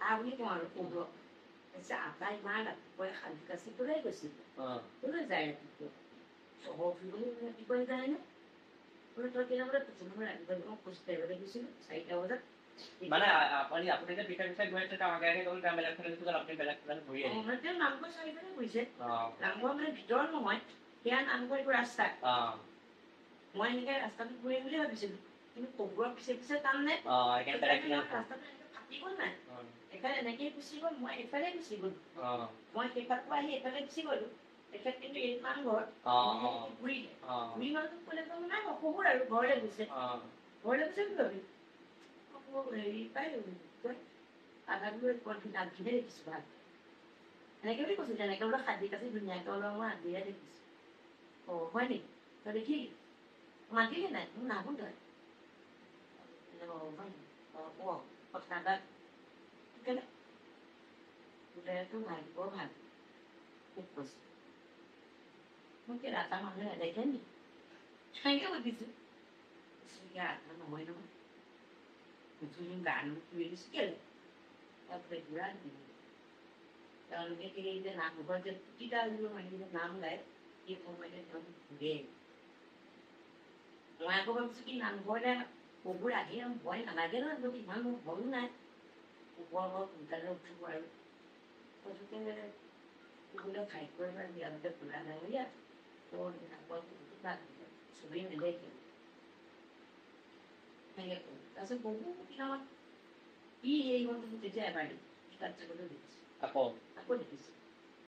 Awit mo ano puno. Sa atay mana, kaya kali kasi tuloy ko siya. Tuloy dahil dito. So, hopefully, hindi ko dahil na. Udah तो क्या बोला तो मैं एकदम कुछ तेरे वाले किसी साइड का होता মানে আপনি আপনাদের পিঠা পিঠা ঘুরেছে তো আমাকে আগে কোন কামে লাগছে তো আপনি বেলাক বেলাক ঘুরিয়ে আমাদের নামকো সাইডে হইছে নামকো মানে ভিতর নহয় কেন নামকো একো রাস্তা মই এনেকে ৰাস্তাটো ঘূৰিম বুলি ভাবিছিলো কিন্তু কবুৱাৰ পিছে পিছে টান নে ৰাস্তাটো ফাটি গ'ল নাই এফালে এনেকেই গুচি গ'ল মই এফালে গুচি গ'লো মই সেইফালৰ পৰা আহি এফালে গুচি গ'লো তেখেত কিন্তু এই নামঘৰ ঘূৰিলে ঘূৰি গ'লতো ক'লে তো নাই কবুৰ আৰু ঘৰলৈ গৈছে কি ভাবি হেৰি পাই আধাবোৰ আগদিনে দেখিছোঁ ভাল এনেকে বুলি কৈছোঁ তেনেকে বোলে সাজি কাচি ধুনীয়াকৈ অলপ মই আগদিনে দেখিছোঁ অঁ হয় নেকি তই দেখি মাতিলে নাই মোৰ নাহো তই কথা এটা কেলে বোলেতো ভাগ্য ভাল খুব কৈছে মোক কি ৰাতা মানুহে নেদেখে নি তেনেকে সুধিছোঁ ৰাতা নহয় নহয় তুমি গান তুলি দিছোঁ কেলে তাৰপৰা ঘূৰা দিলোঁ তেওঁলোকে এই যে নামঘৰ যে প্ৰতিটা মানুহে নাম গায় এই সময়তে তেওঁলোকে ঘূৰে মই আকৌ ভাবিছোঁ কি নামঘৰতে কবুৰ আহি ভয় নালাগে নহয় যদি ইমান মোৰ ভয়ো নাই ওপৰ সোনকালে উঠিব আৰু গতিকে কবুলে খাই কৰি বিয়ালৈকে খোলা নাই ইয়াত ছবি নেদেখে তাৰপিছত বহুত দিনত ই এই গ'ল তেতিয়া এবাৰ তাত চাবলৈ দেখিছোঁ আকৌ দেখিছোঁ